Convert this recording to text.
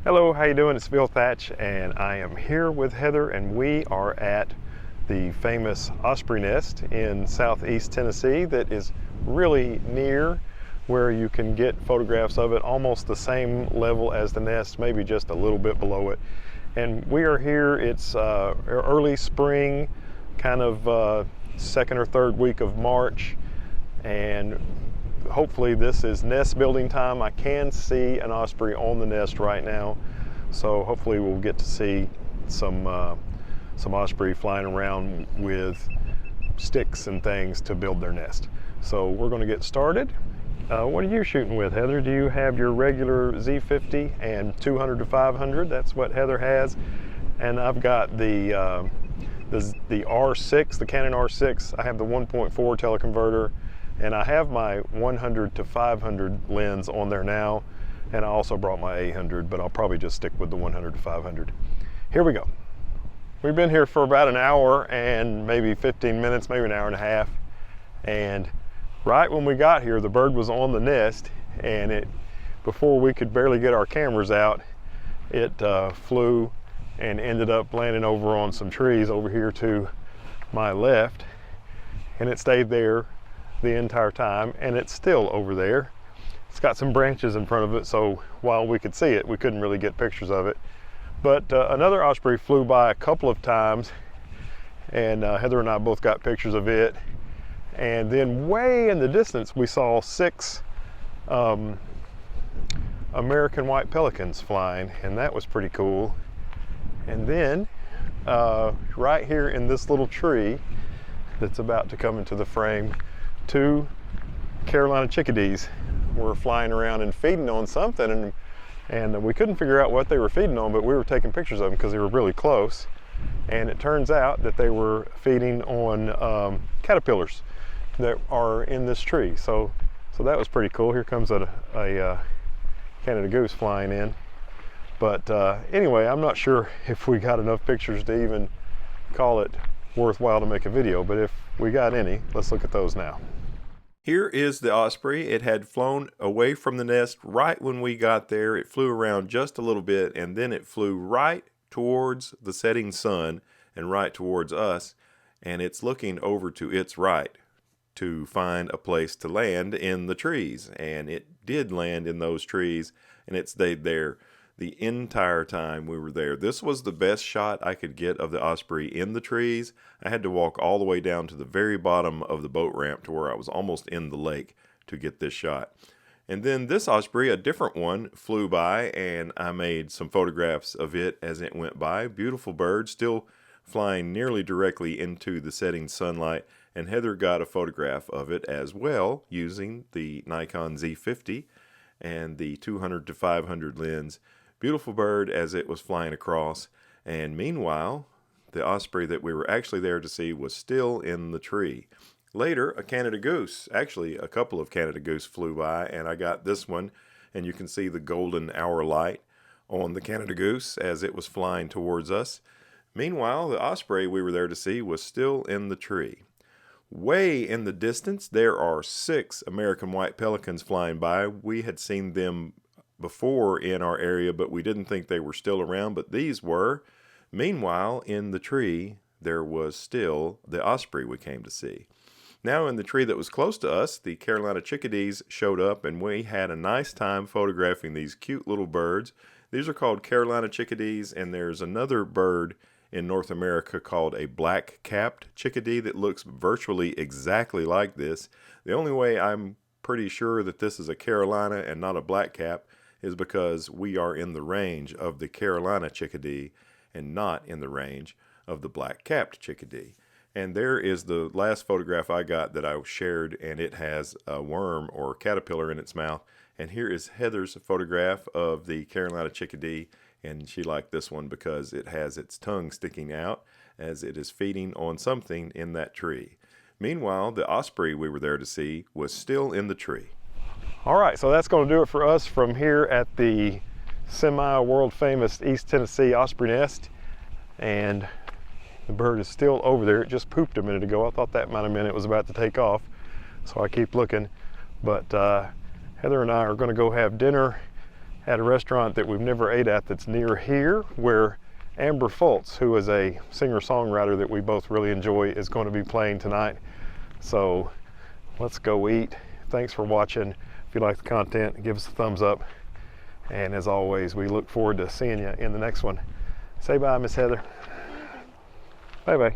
Hello, how you doing? It's Bill Thatch, and I am here with Heather, and we are at the famous Osprey Nest in southeast Tennessee that is really near where you can get photographs of it, almost the same level as the nest, maybe just a little bit below it. And we are here, it's early spring, kind of second or third week of March, and hopefully this is nest building time. I can see an osprey on the nest right now, so hopefully we'll get to see some osprey flying around with sticks and things to build their nest. So we're going to get started. What are you shooting with, Heather? Do you have your regular Z50 and 200 to 500? That's what Heather has, and I've got the R6, the Canon R6. I have the 1.4 teleconverter, and I have my 100 to 500 lens on there now, and I also brought my 800, but I'll probably just stick with the 100 to 500. Here we go. We've been here for about an hour and maybe 15 minutes, maybe an hour and a half, and right when we got here, the bird was on the nest, and before we could barely get our cameras out, it flew and ended up landing over on some trees over here to my left, and it stayed there the entire time, and it's still over there. It's got some branches in front of it, so while we could see it, we couldn't really get pictures of it. But another osprey flew by a couple of times, and Heather and I both got pictures of it. And then way in the distance, we saw 6 American White Pelicans flying, and that was pretty cool. And then right here in this little tree that's about to come into the frame, 2 Carolina chickadees were flying around and feeding on something, and we couldn't figure out what they were feeding on, but we were taking pictures of them because they were really close. And it turns out that they were feeding on caterpillars that are in this tree. So that was pretty cool. Here comes a Canada Goose flying in. But anyway, I'm not sure if we got enough pictures to even call it worthwhile to make a video, but if we got any, let's look at those now. Here is the osprey. It had flown away from the nest right when we got there. It flew around just a little bit, and then it flew right towards the setting sun and right towards us, and it's looking over to its right to find a place to land in the trees. And it did land in those trees, and it stayed there the entire time we were there. This was the best shot I could get of the osprey in the trees. I had to walk all the way down to the very bottom of the boat ramp to where I was almost in the lake to get this shot. And then this osprey, a different one, flew by, and I made some photographs of it as it went by. Beautiful bird, still flying nearly directly into the setting sunlight, and Heather got a photograph of it as well using the Nikon Z50 and the 200 to 500 lens. Beautiful bird as it was flying across, and meanwhile, the osprey that we were actually there to see was still in the tree. Later, a Canada Goose, actually a couple of Canada Goose flew by, and I got this one, and you can see the golden hour light on the Canada Goose as it was flying towards us. Meanwhile, the osprey we were there to see was still in the tree. Way in the distance, there are 6 American White Pelicans flying by. We had seen them before in our area, but we didn't think they were still around, but these were. Meanwhile, in the tree, there was still the osprey we came to see. Now in the tree that was close to us, the Carolina chickadees showed up, and we had a nice time photographing these cute little birds. These are called Carolina chickadees, and there's another bird in North America called a black-capped chickadee that looks virtually exactly like this. The only way I'm pretty sure that this is a Carolina and not a black-cap is because we are in the range of the Carolina chickadee and not in the range of the black-capped chickadee. And there is the last photograph I got that I shared, and it has a worm or caterpillar in its mouth. And here is Heather's photograph of the Carolina chickadee, and she liked this one because it has its tongue sticking out as it is feeding on something in that tree. Meanwhile, the osprey we were there to see was still in the tree. All right, so that's going to do it for us from here at the semi-world famous East Tennessee Osprey Nest. And the bird is still over there. It just pooped a minute ago. I thought that might have meant it was about to take off, so I keep looking. But Heather and I are going to go have dinner at a restaurant that we've never ate at that's near here, where Amber Fultz, who is a singer-songwriter that we both really enjoy, is going to be playing tonight. So let's go eat. Thanks for watching. If you like the content, give us a thumbs up. And as always, we look forward to seeing you in the next one. Say bye, Miss Heather. Bye-bye.